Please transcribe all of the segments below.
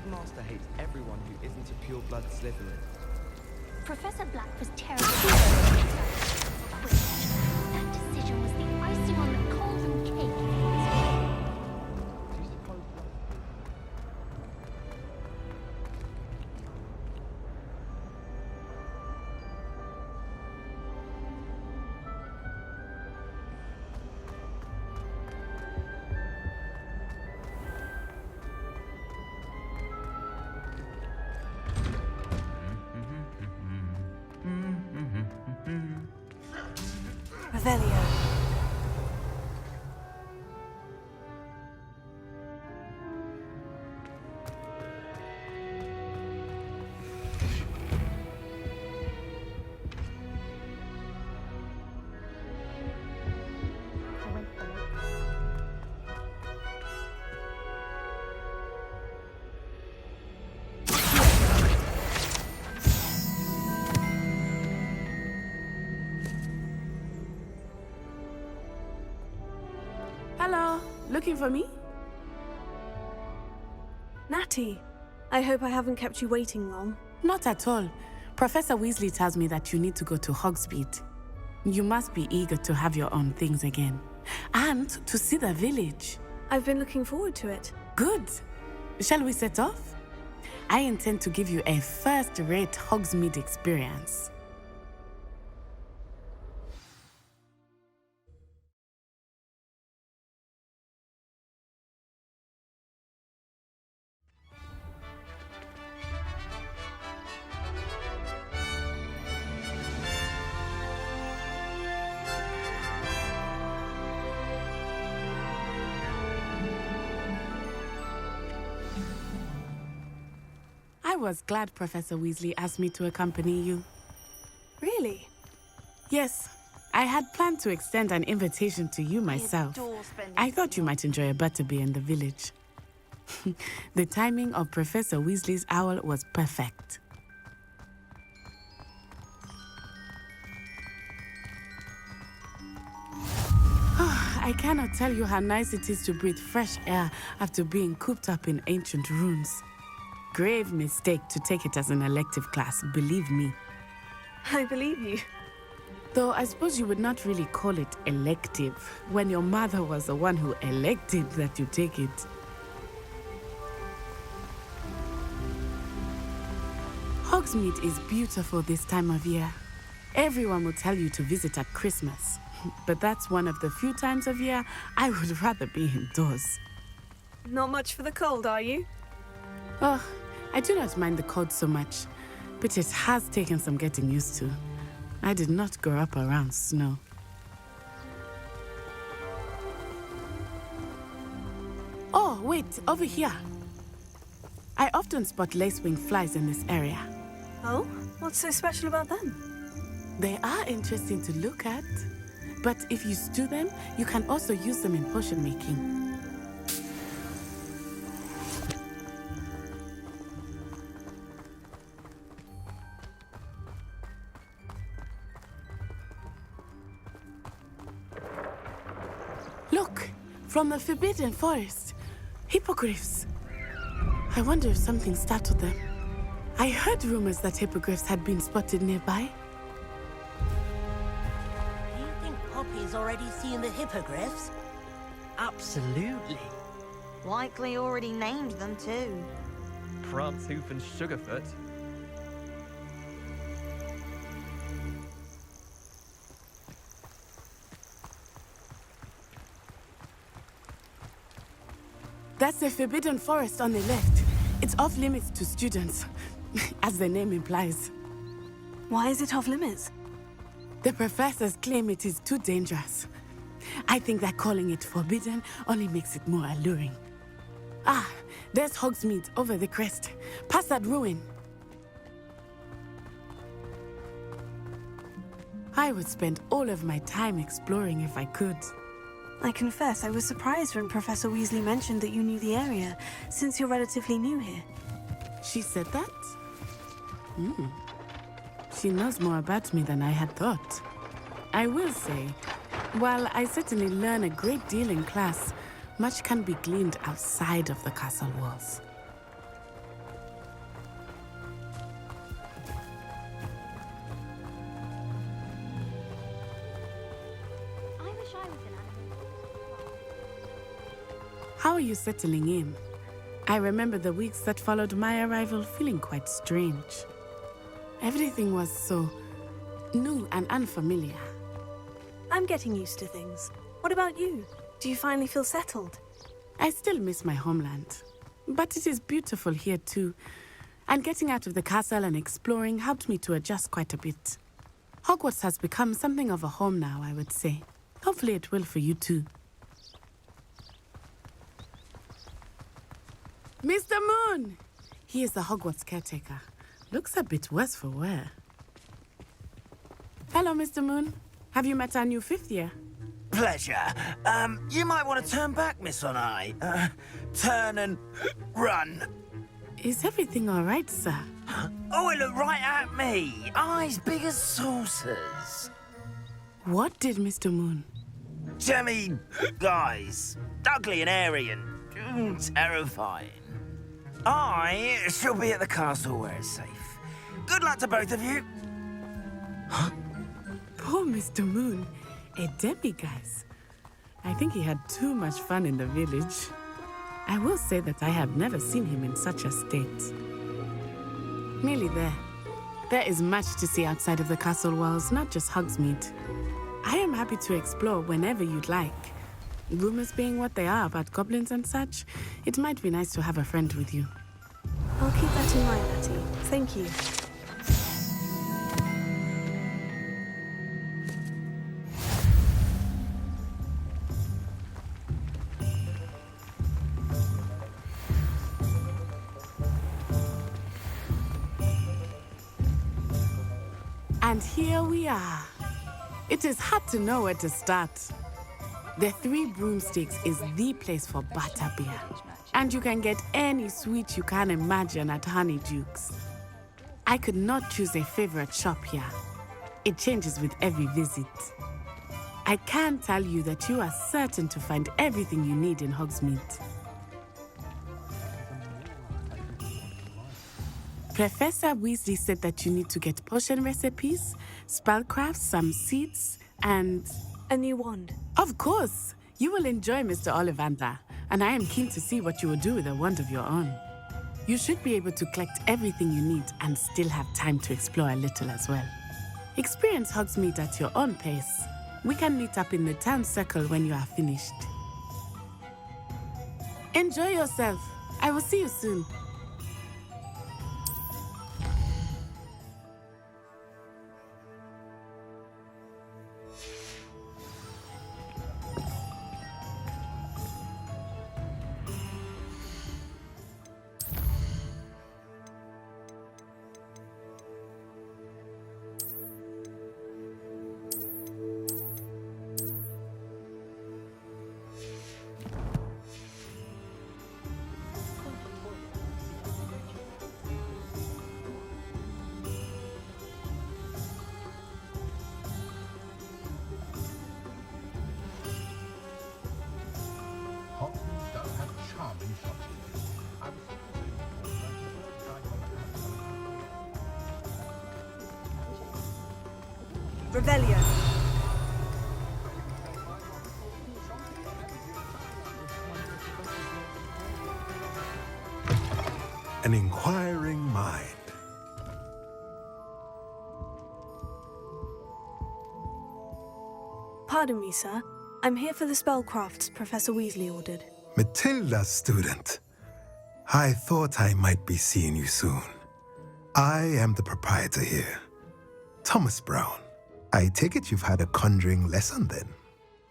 headmaster hates everyone who isn't a pure-blood Slytherin. Professor Black was terrible. That decision was the icing on the golden cake. Do you suppose... Revelio. Hello, looking for me? Natty, I hope I haven't kept you waiting long. Not at all. Professor Weasley tells me that you need to go to Hogsmeade. You must be eager to have your own things again. And to see the village. I've been looking forward to it. Good. Shall we set off? I intend to give you a first-rate Hogsmeade experience. I was glad Professor Weasley asked me to accompany you. Really? Yes, I had planned to extend an invitation to you myself. I thought you might enjoy a butterbeer in the village. The timing of Professor Weasley's owl was perfect. I cannot tell you how nice it is to breathe fresh air after being cooped up in ancient ruins. Grave mistake to take it as an elective class, believe me. I believe you. Though I suppose you would not really call it elective when your mother was the one who elected that you take it. Hogsmeade is beautiful this time of year. Everyone will tell you to visit at Christmas, but that's one of the few times of year I would rather be indoors. Not much for the cold, are you? Oh, I do not mind the cold so much, but it has taken some getting used to. I did not grow up around snow. Oh, wait, over here. I often spot lacewing flies in this area. Oh? What's so special about them? They are interesting to look at, but if you stew them, you can also use them in potion making. Look, from the Forbidden Forest, hippogriffs. I wonder if something startled them. I heard rumors that hippogriffs had been spotted nearby. Do you think Poppy's already seen the hippogriffs? Absolutely. Likely already named them too. Prancehoof and Sugarfoot. That's the Forbidden Forest on the left. It's off limits to students, as the name implies. Why is it off limits? The professors claim it is too dangerous. I think that calling it forbidden only makes it more alluring. Ah, there's Hogsmeade over the crest. Past that ruin. I would spend all of my time exploring if I could. I confess I was surprised when Professor Weasley mentioned that you knew the area, since you're relatively new here. She said that? She knows more about me than I had thought. I will say, while I certainly learn a great deal in class, much can be gleaned outside of the castle walls. How are you settling in? I remember the weeks that followed my arrival feeling quite strange. Everything was so new and unfamiliar. I'm getting used to things. What about you? Do you finally feel settled? I still miss my homeland, but it is beautiful here too. And getting out of the castle and exploring helped me to adjust quite a bit. Hogwarts has become something of a home now, I would say. Hopefully it will for you too. Mr. Moon! He is the Hogwarts caretaker. Looks a bit worse for wear. Hello, Mr. Moon. Have you met our new 5th year? Pleasure. You might want to turn back, Miss Onai. Turn and run. Is everything all right, sir? Oh, it looked right at me. Eyes big as saucers. What did Mr. Moon? Jemmy, guys. Ugly and airy and terrifying. I shall be at the castle where it's safe. Good luck to both of you. Poor Mr. Moon. A demiguise. I think he had too much fun in the village. I will say that I have never seen him in such a state. Nearly there. There is much to see outside of the castle walls, not just Hogsmeade. I am happy to explore whenever you'd like. Rumors being what they are about goblins and such, it might be nice to have a friend with you. I'll keep that in mind, Natty. Thank you. And here we are. It is hard to know where to start. The Three Broomsticks is the place for butterbeer. And you can get any sweet you can imagine at Honeydukes. I could not choose a favorite shop here. It changes with every visit. I can tell you that you are certain to find everything you need in Hogsmeade. Professor Weasley said that you need to get potion recipes, spellcrafts, some seeds, and... A new wand. Of course! You will enjoy Mr. Ollivander, and I am keen to see what you will do with a wand of your own. You should be able to collect everything you need and still have time to explore a little as well. Experience Hogsmeade at your own pace. We can meet up in the town circle when you are finished. Enjoy yourself. I will see you soon. Hogwarts does have charming shops. I was Revelio. An inquiring mind. Pardon me, sir. I'm here for the spellcrafts Professor Weasley ordered. Matilda, student. I thought I might be seeing you soon. I am the proprietor here, Thomas Brown. I take it you've had a conjuring lesson then?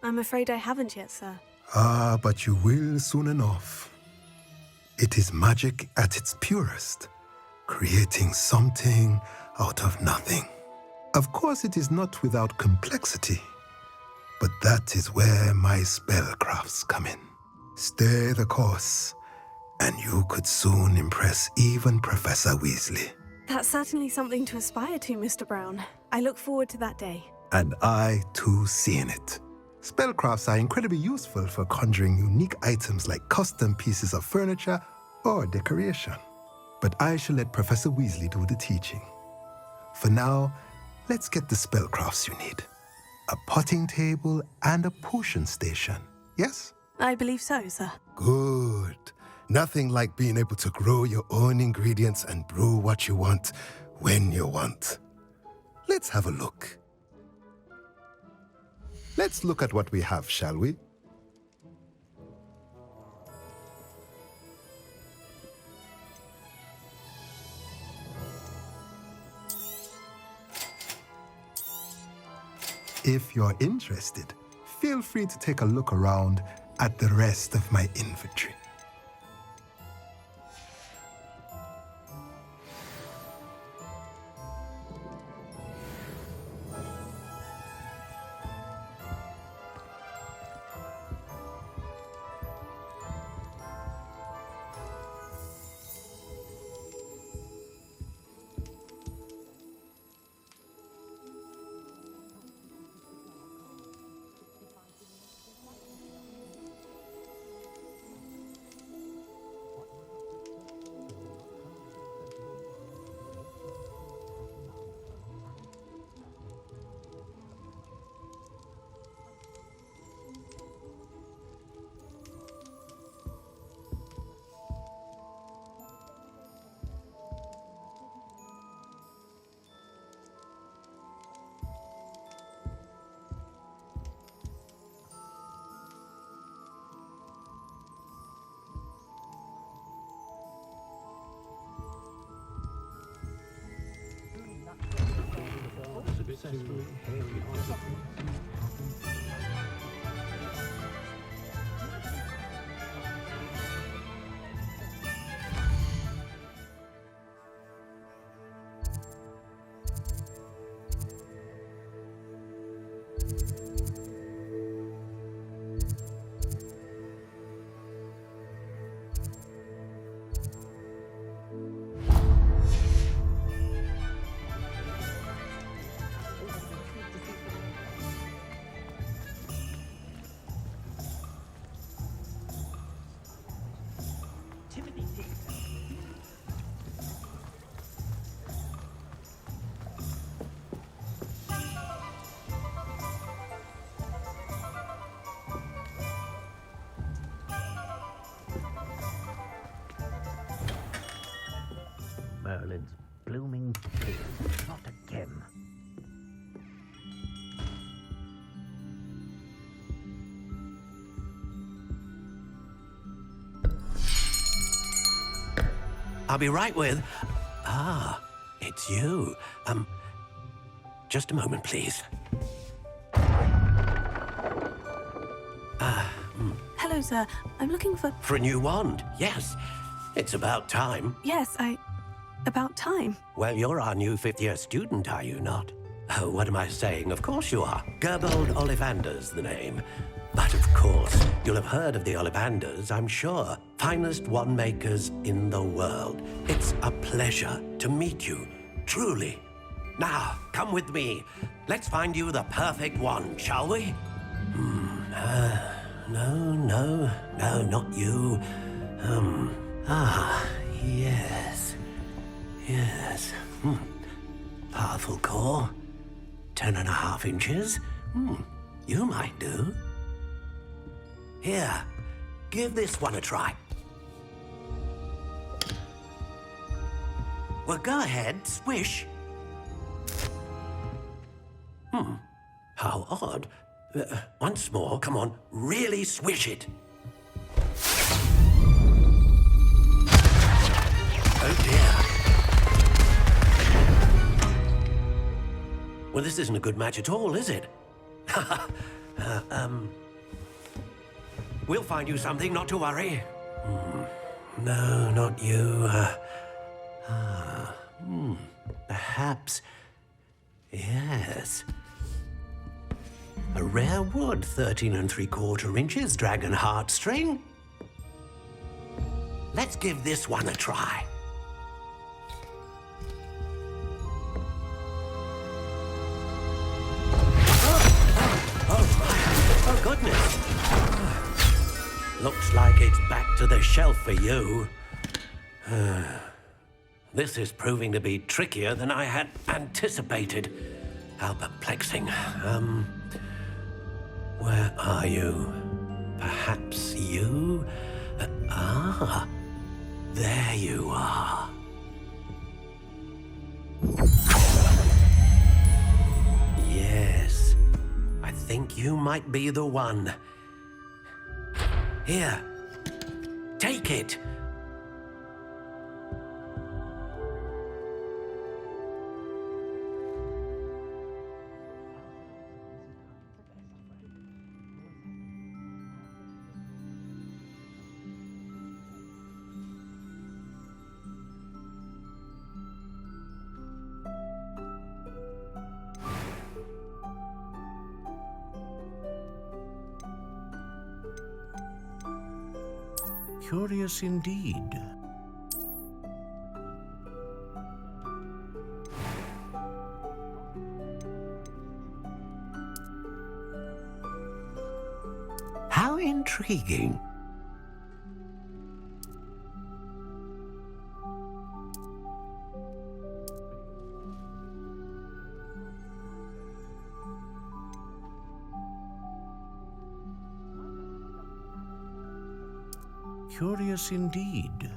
I'm afraid I haven't yet, sir. Ah, but you will soon enough. It is magic at its purest, creating something out of nothing. Of course, it is not without complexity, but that is where my spellcrafts come in. Stay the course, and you could soon impress even Professor Weasley. That's certainly something to aspire to, Mr. Brown. I look forward to that day. And I, too, seeing it. Spellcrafts are incredibly useful for conjuring unique items like custom pieces of furniture or decoration. But I shall let Professor Weasley do the teaching. For now, let's get the spellcrafts you need. A potting table and a potion station, yes? I believe so, sir. Good. Nothing like being able to grow your own ingredients and brew what you want when you want. Let's have a look. Let's look at what we have, shall we? If you're interested, feel free to take a look around at the rest of my inventory. Merlin's blooming tears, not again. I'll be right with... Ah, it's you. Just a moment, please. Hello, sir. I'm looking for... For a new wand, yes. It's about time. Yes, About time. Well, you're our new fifth-year student, are you not? Oh, what am I saying? Of course you are. Gerbold Ollivander's the name. But of course, you'll have heard of the Ollivanders, I'm sure. Finest wand makers in the world. It's a pleasure to meet you, truly. Now, come with me. Let's find you the perfect wand, shall we? No, not you. Yes. Yes. Powerful core. 10.5 inches. You might do. Here, give this one a try. Well, go ahead, swish. How odd. Once more, come on, really swish it. Oh dear. Well, this isn't a good match at all, is it? We'll find you something, not to worry. No, not you. Perhaps... Yes. A rare wood, 13 3/4 inches, dragon heartstring. Let's give this one a try. Oh, goodness. Looks like it's back to the shelf for you. This is proving to be trickier than I had anticipated. How perplexing. Where are you? Perhaps you? There you are. Yes, I think you might be the one. Here, take it. Curious indeed. How intriguing. Curious indeed.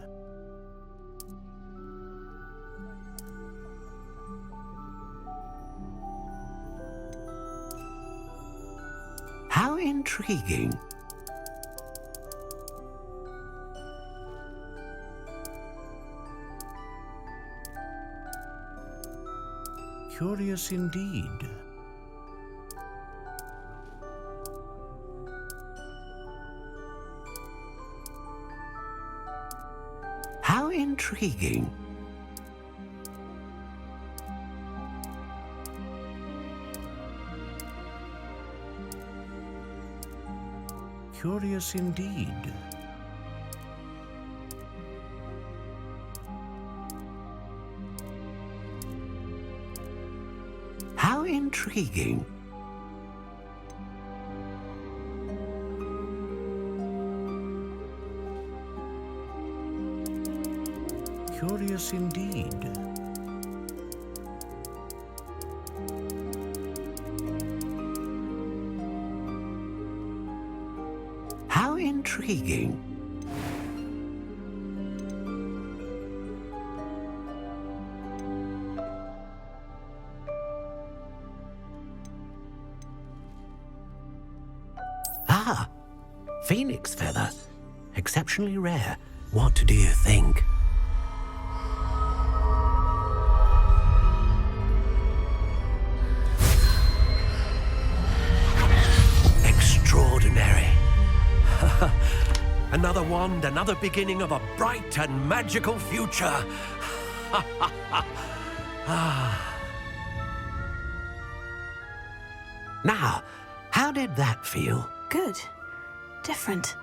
How intriguing. Curious indeed. How intriguing. Curious indeed. How intriguing. Curious indeed. How intriguing. Ah, phoenix feather. Exceptionally rare. What do you think? Extraordinary. Another wand, another beginning of a bright and magical future. Now, how did that feel? Good. Different.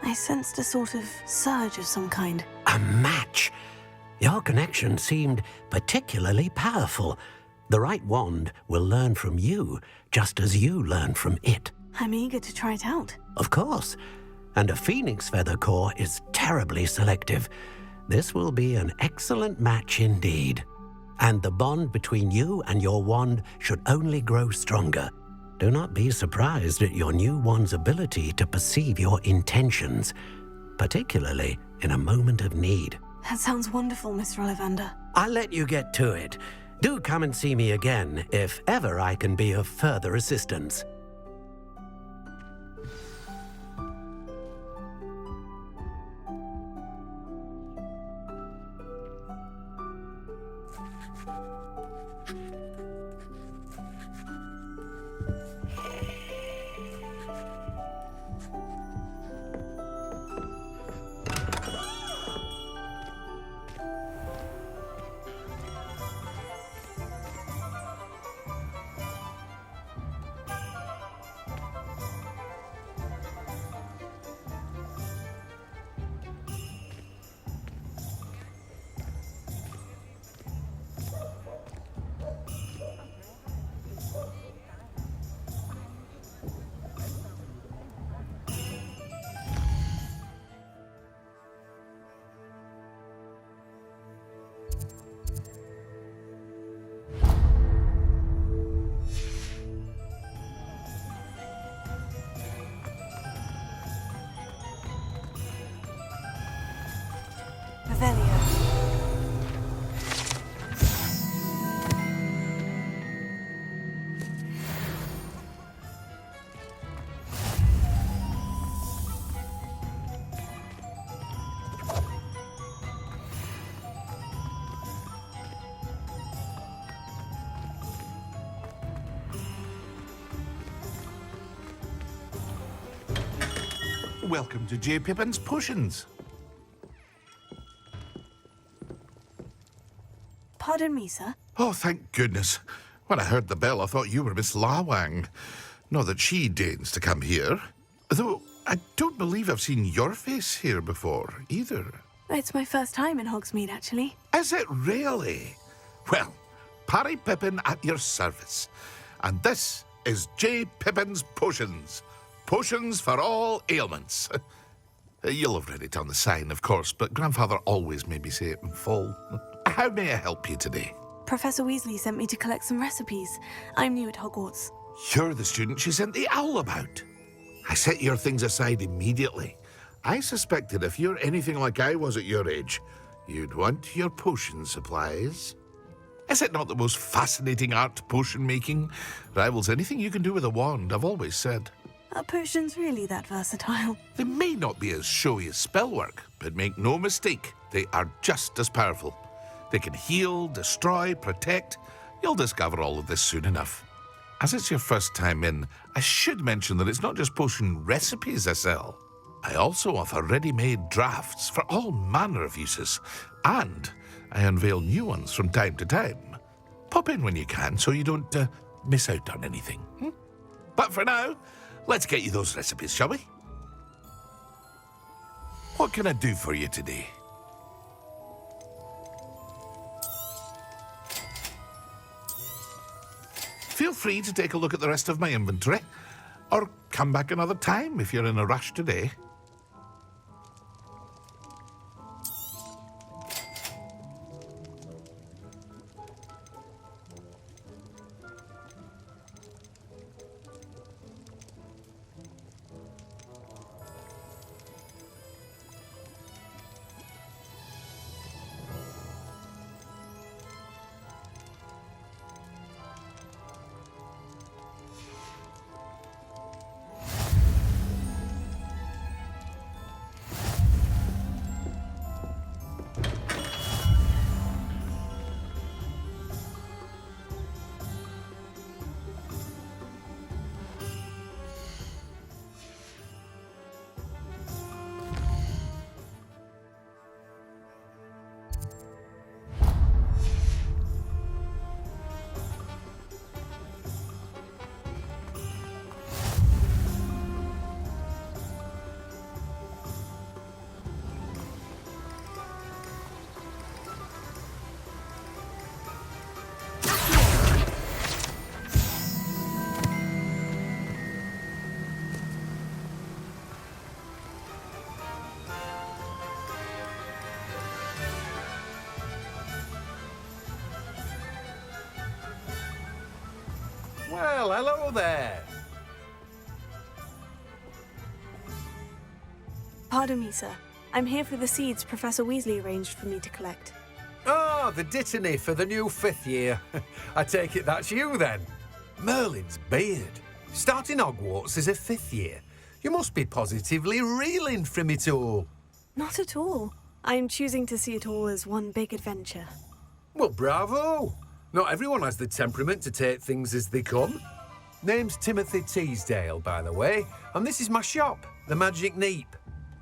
I sensed a sort of surge of some kind. A match. Your connection seemed particularly powerful. The right wand will learn from you, just as you learn from it. I'm eager to try it out. Of course. And a phoenix feather core is terribly selective. This will be an excellent match indeed. And the bond between you and your wand should only grow stronger. Do not be surprised at your new wand's ability to perceive your intentions, particularly in a moment of need. That sounds wonderful, Mr. Ollivander. I'll let you get to it. Do come and see me again if ever I can be of further assistance. Revelio. Welcome to J. Pippin's Potions. Pardon me, sir. Oh, thank goodness. When I heard the bell, I thought you were Miss Lawang. Not that she deigns to come here. Though I don't believe I've seen your face here before, either. It's my first time in Hogsmeade, actually. Is it really? Well, Parry Pippin at your service. And this is J. Pippin's Potions. Potions for all ailments. You'll have read it on the sign, of course, but Grandfather always made me say it in full. How may I help you today? Professor Weasley sent me to collect some recipes. I'm new at Hogwarts. You're the student she sent the owl about. I set your things aside immediately. I suspected if you're anything like I was at your age, you'd want your potion supplies. Is it not the most fascinating art, potion making? Rivals anything you can do with a wand, I've always said. Are potions really that versatile? They may not be as showy as spellwork, but make no mistake, they are just as powerful. They can heal, destroy, protect. You'll discover all of this soon enough. As it's your first time in, I should mention that it's not just potion recipes I sell. I also offer ready-made drafts for all manner of uses, and I unveil new ones from time to time. Pop in when you can so you don't miss out on anything. But for now, let's get you those recipes, shall we? What can I do for you today? Feel free to take a look at the rest of my inventory, or come back another time if you're in a rush today. Well, hello there. Pardon me, sir. I'm here for the seeds Professor Weasley arranged for me to collect. Oh, the dittany for the new 5th year. I take it that's you, then. Merlin's beard. Starting Hogwarts as a 5th year. You must be positively reeling from it all. Not at all. I'm choosing to see it all as one big adventure. Well, bravo. Not everyone has the temperament to take things as they come. Name's Timothy Teasdale, by the way, and this is my shop, the Magic Neep.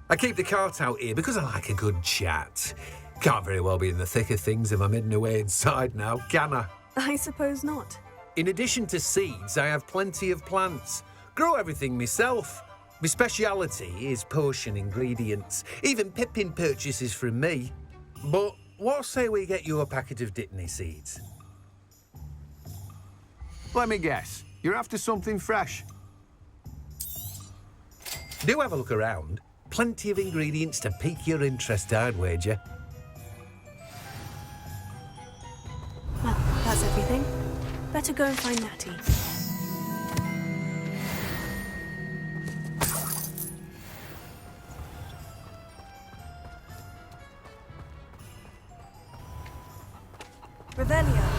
I keep the cart out here because I like a good chat. Can't very well be in the thick of things if I'm hidden away inside now, can I? I suppose not. In addition to seeds, I have plenty of plants. Grow everything myself. My speciality is potion ingredients. Even Pippin purchases from me. But what say we get you a packet of Dittany seeds? Let me guess. You're after something fresh. Do have a look around. Plenty of ingredients to pique your interest, I'd wager. Well, that's everything. Better go and find Natty. Revelio.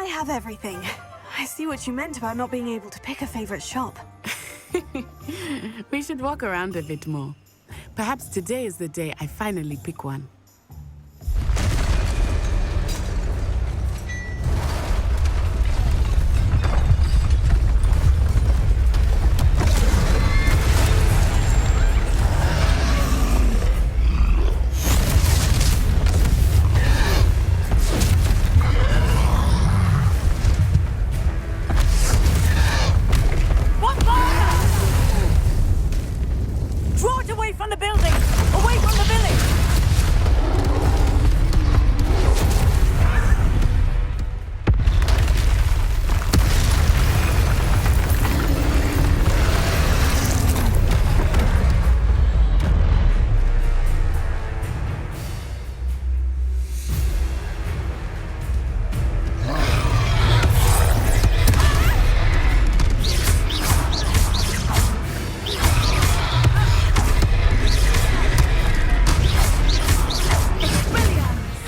have everything. I see what you meant about not being able to pick a favorite shop. We should walk around a bit more. Perhaps today is the day I finally pick one. Draw it away from the building! Away from the village!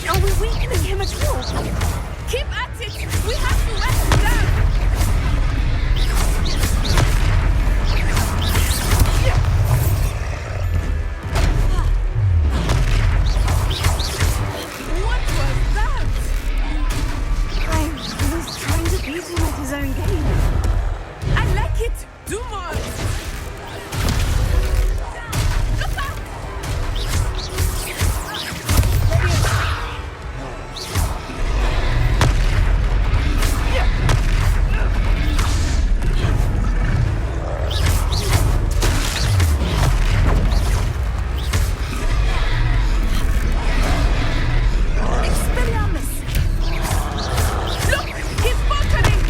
Are we weakening him at all? Keep at it! We have to let him down! What was that? I was trying to beat him at his own game. I like it! Do more! Look out! Expelliarmus! Look! He's faltering!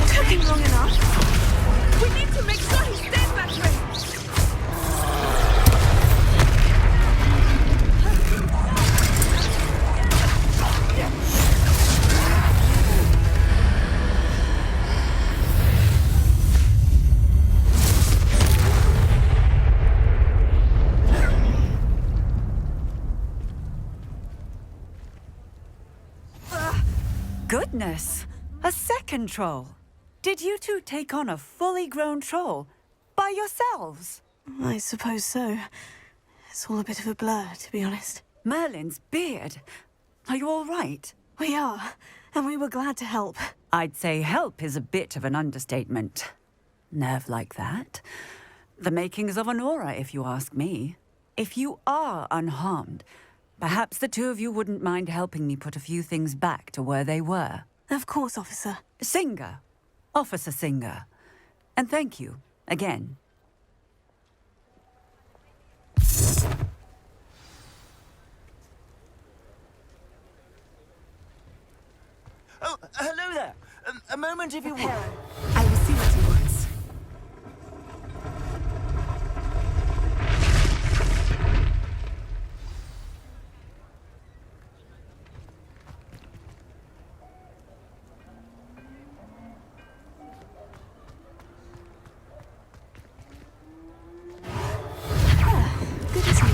Took him long enough. We need to make sure he stays that way! Goodness! A second troll! Did you two take on a fully grown troll? By yourselves? I suppose so. It's all a bit of a blur, to be honest. Merlin's beard. Are you all right? We are, and we were glad to help. I'd say help is a bit of an understatement. Nerve like that. The makings of an aura, if you ask me. If you are unharmed, perhaps the two of you wouldn't mind helping me put a few things back to where they were. Of course, officer. Singer. Officer Singer. And thank you, again. Oh, hello there. A moment if you will. I will see what he wants. Good to see you.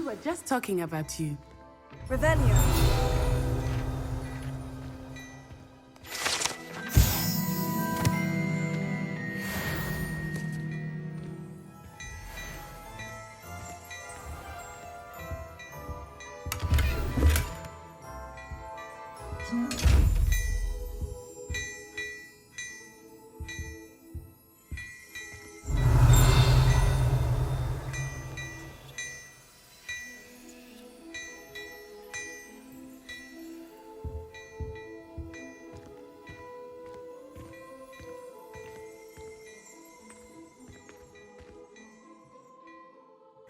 were just talking about you. Revelio.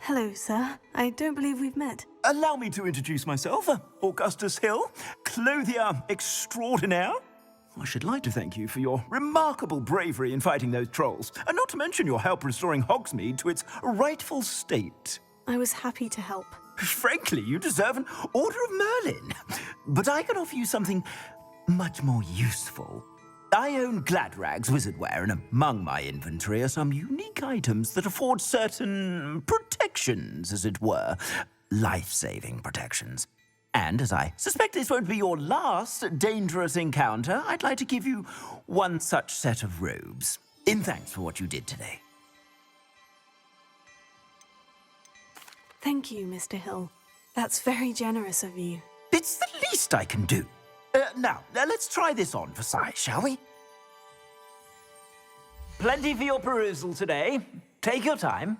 Hello, sir. I don't believe we've met. Allow me to introduce myself. Augustus Hill, clothier extraordinaire. I should like to thank you for your remarkable bravery in fighting those trolls, and not to mention your help restoring Hogsmeade to its rightful state. I was happy to help. Frankly, you deserve an Order of Merlin. But I can offer you something much more useful. I own Gladrag's wizardware, and among my inventory are some unique items that afford certain protections, as it were. Life-saving protections. And as I suspect this won't be your last dangerous encounter, I'd like to give you one such set of robes, in thanks for what you did today. Thank you, Mr. Hill. That's very generous of you. It's the least I can do. Now, let's try this on for size, shall we? Plenty for your perusal today. Take your time.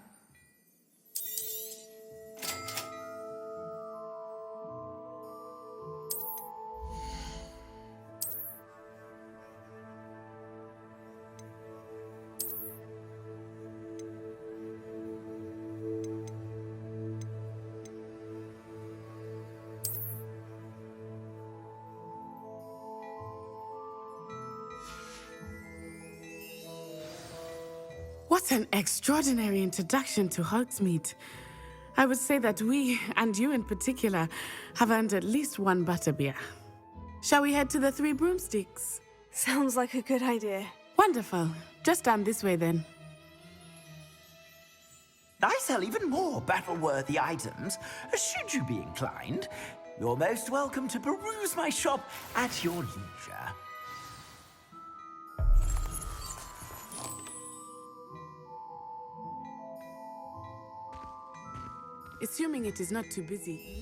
What an extraordinary introduction to Hogsmeade. I would say that we, and you in particular, have earned at least one butterbeer. Shall we head to the Three Broomsticks? Sounds like a good idea. Wonderful. Just down this way then. I sell even more battle-worthy items. Should you be inclined, you're most welcome to peruse my shop at your leisure. Assuming it is not too busy.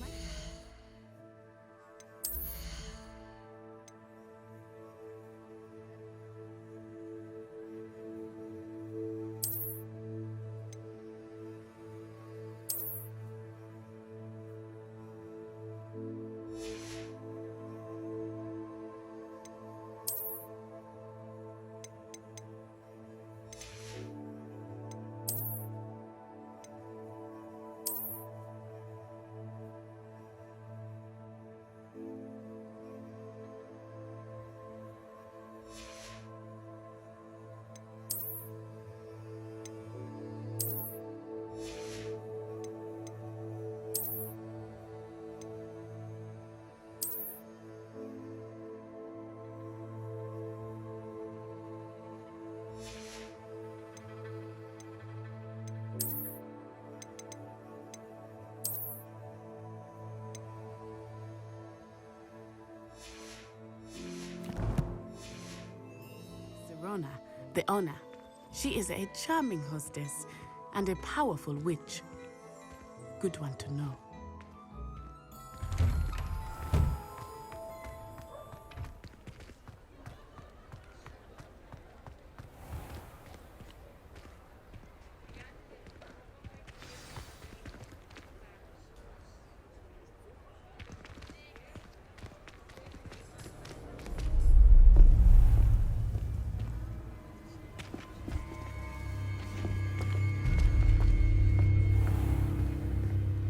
Serona, the owner. She is a charming hostess and a powerful witch. Good one to know.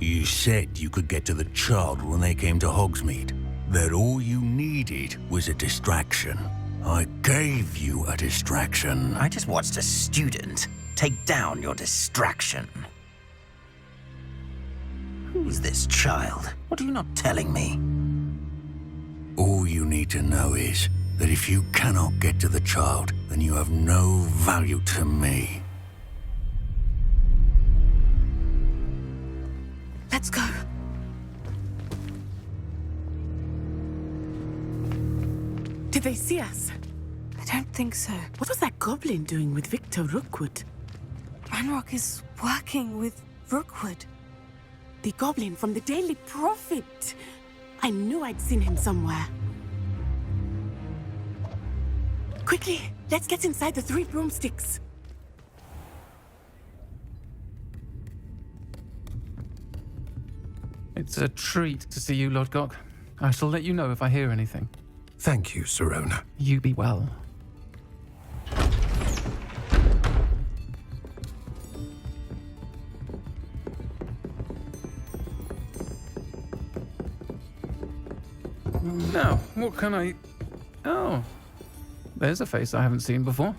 You said you could get to the child when they came to Hogsmeade. That all you needed was a distraction. I gave you a distraction. I just watched a student take down your distraction. Who's this child? What are you not telling me? All you need to know is that if you cannot get to the child, then you have no value to me. Let's go. Did they see us? I don't think so. What was that goblin doing with Victor Rookwood? Ranrock is working with Rookwood. The goblin from the Daily Prophet. I knew I'd seen him somewhere. Quickly, let's get inside the 3 broomsticks. It's a treat to see you, Lodgok. I shall let you know if I hear anything. Thank you, Sirona. You be well. Now, what can I... Oh, there's a face I haven't seen before.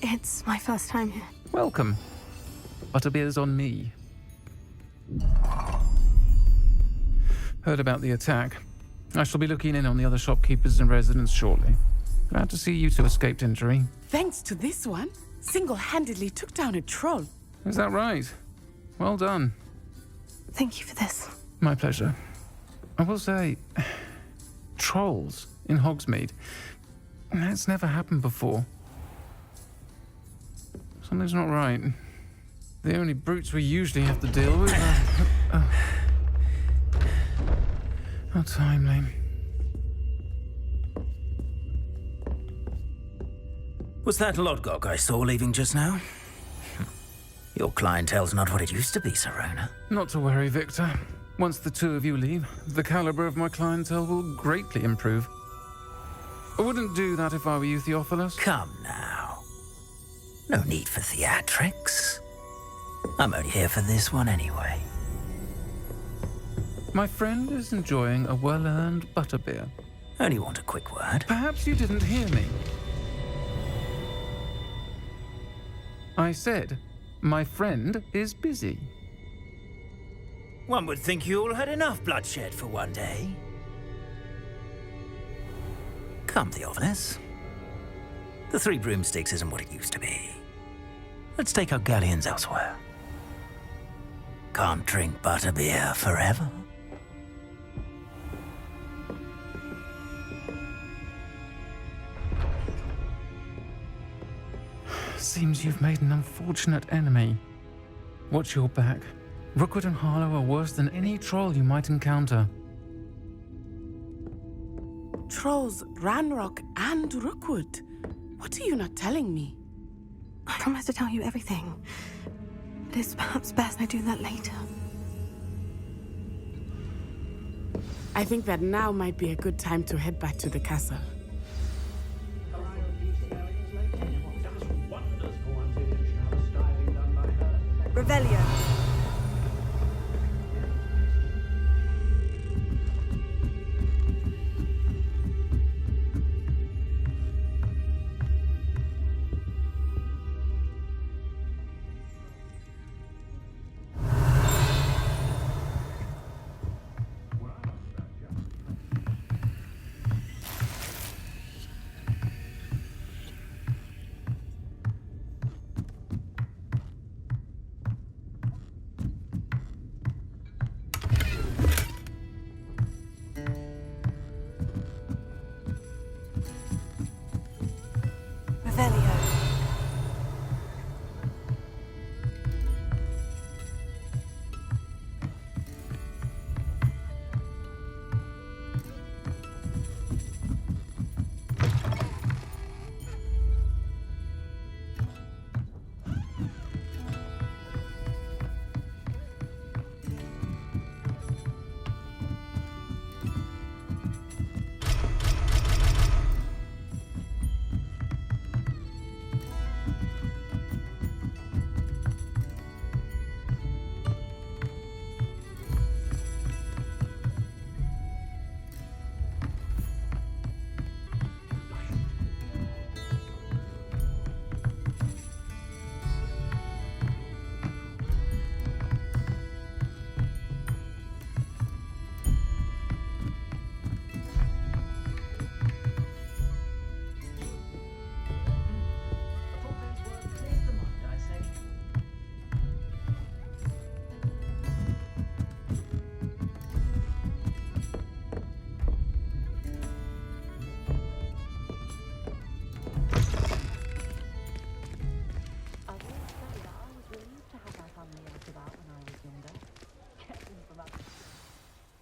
It's my first time here. Welcome. Butterbeer's on me. Heard about the attack. I shall be looking in on the other shopkeepers and residents shortly. Glad to see you two escaped injury. Thanks to this one, single-handedly took down a troll. Is that right? Well done. Thank you for this. My pleasure. I will say, trolls in Hogsmeade. That's never happened before. Something's not right. The only brutes we usually have to deal with are... How timely. Was that Lodgok I saw leaving just now? Your clientele's not what it used to be, Sirona. Not to worry, Victor. Once the two of you leave, the caliber of my clientele will greatly improve. I wouldn't do that if I were you, Theophilus. Come now. No need for theatrics. I'm only here for this one anyway. My friend is enjoying a well-earned butterbeer. Only want a quick word. Perhaps you didn't hear me. I said, my friend is busy. One would think you all had enough bloodshed for one day. Come, Theophilus. The 3 broomsticks isn't what it used to be. Let's take our galleons elsewhere. Can't drink butterbeer forever. Seems you've made an unfortunate enemy. Watch your back. Rookwood and Harlow are worse than any troll you might encounter. Trolls, Ranrock, and Rookwood. What are you not telling me? I promise to tell you everything. But it's perhaps best I do that later. I think that now might be a good time to head back to the castle. Revelio.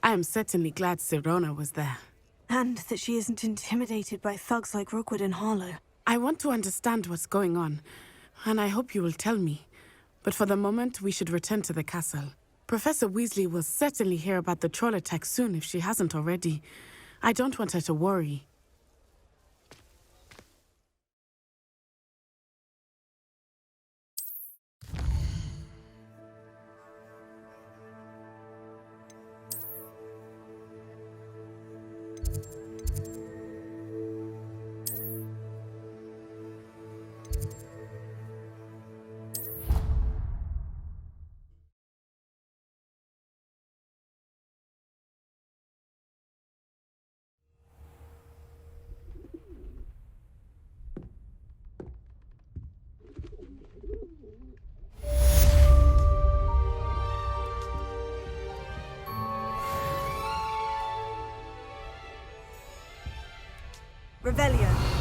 I am certainly glad Sirona was there. And that she isn't intimidated by thugs like Rookwood and Harlow. I want to understand what's going on, and I hope you will tell me. But for the moment, we should return to the castle. Professor Weasley will certainly hear about the troll attack soon if she hasn't already. I don't want her to worry. Revelio.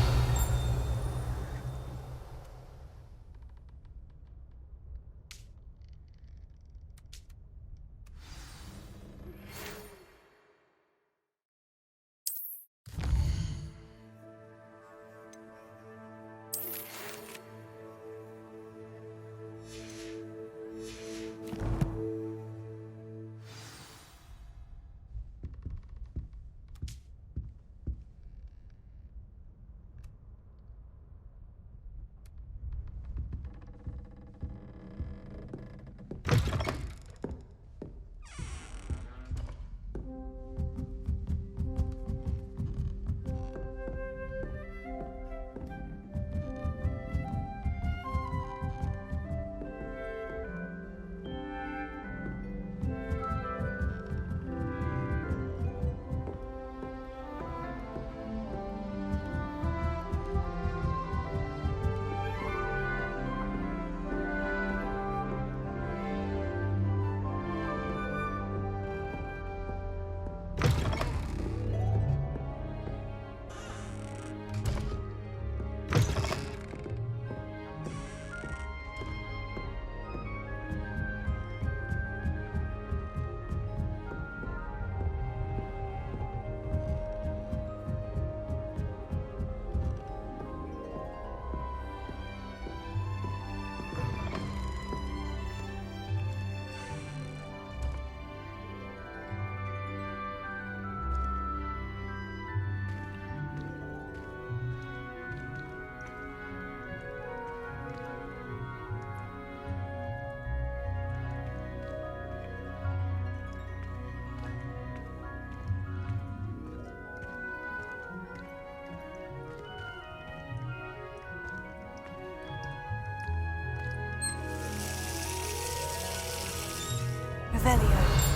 Revelio.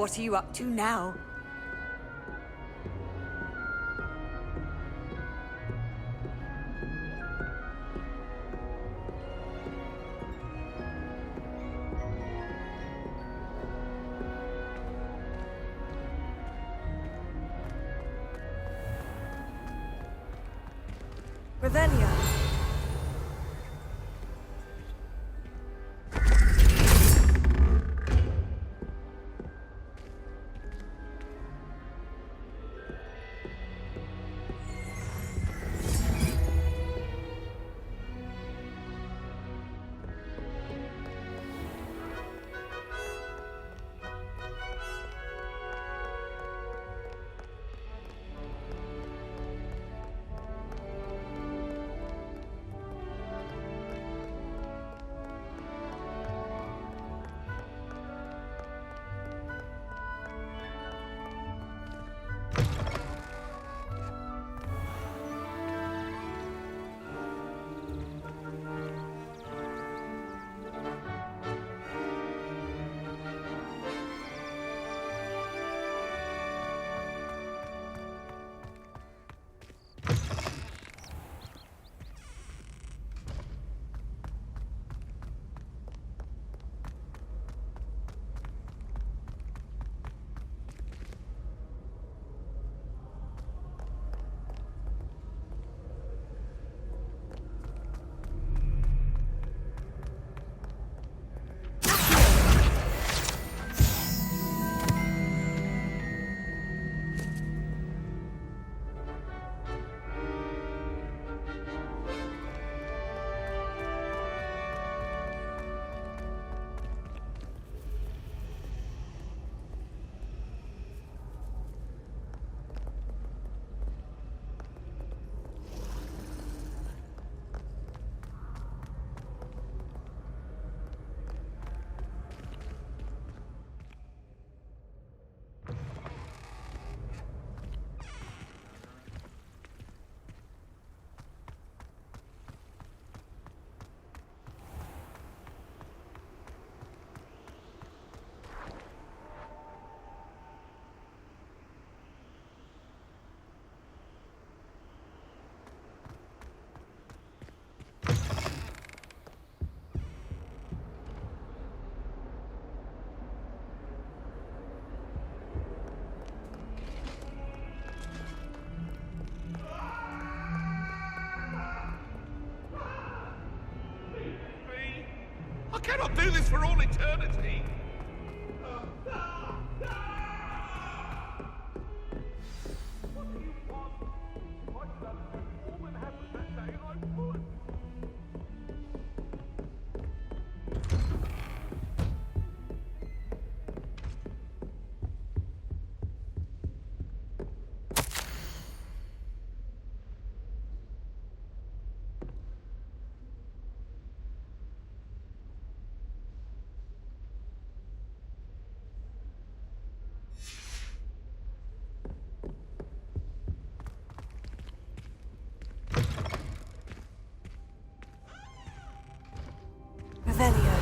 What are you up to now? Revelio. cannot do this for all eternity. Revelio.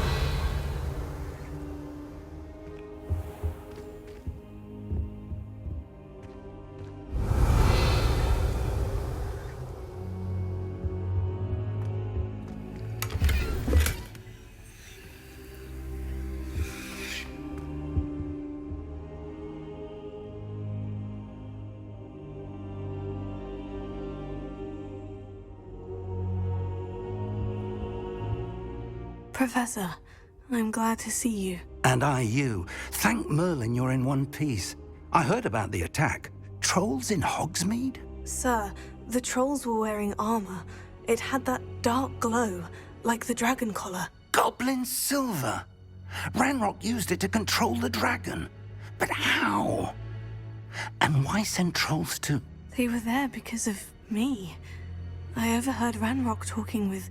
Professor, I'm glad to see you. And I you. Thank Merlin you're in one piece. I heard about the attack. Trolls in Hogsmeade? Sir, the trolls were wearing armor. It had that dark glow, like the dragon collar. Goblin silver! Ranrock used it to control the dragon. But how? And why send trolls to... They were there because of me. I overheard Ranrock talking with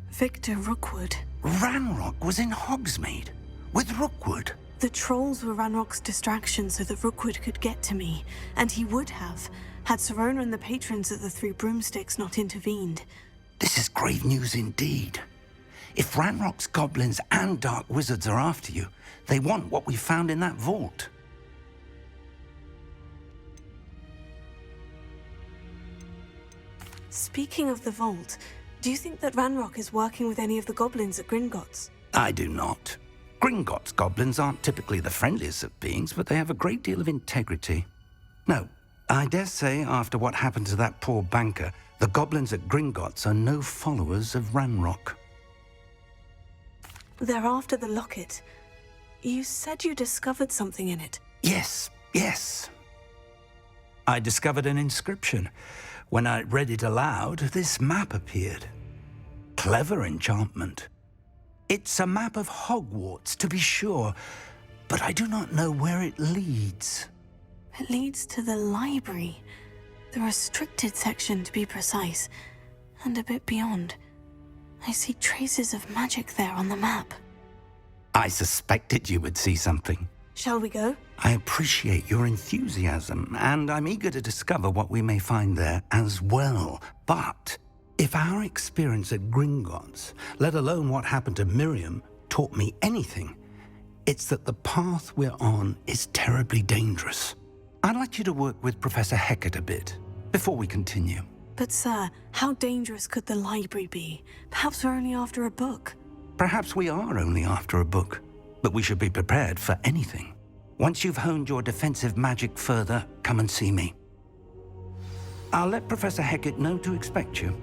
Victor Rookwood. Ranrock was in Hogsmeade? With Rookwood? The trolls were Ranrock's distraction so that Rookwood could get to me. And he would have, had Sirona and the patrons at the Three Broomsticks not intervened. This is grave news indeed. If Ranrock's goblins and dark wizards are after you, they want what we found in that vault. Speaking of the vault, do you think that Ranrock is working with any of the goblins at Gringotts? I do not. Gringotts goblins aren't typically the friendliest of beings, but they have a great deal of integrity. No, I dare say after what happened to that poor banker, the goblins at Gringotts are no followers of Ranrock. They're after the locket. You said you discovered something in it. Yes. I discovered an inscription. When I read it aloud, this map appeared. Clever enchantment. It's a map of Hogwarts, to be sure, but I do not know where it leads. It leads to the library. The restricted section, to be precise, and a bit beyond. I see traces of magic there on the map. I suspected you would see something. Shall we go? I appreciate your enthusiasm, and I'm eager to discover what we may find there as well. But if our experience at Gringotts, let alone what happened to Miriam, taught me anything, it's that the path we're on is terribly dangerous. I'd like you to work with Professor Hecat a bit before we continue. But sir, how dangerous could the library be? Perhaps we're only after a book. Perhaps we are only after a book, but we should be prepared for anything. Once you've honed your defensive magic further, come and see me. I'll let Professor Hecat know to expect you.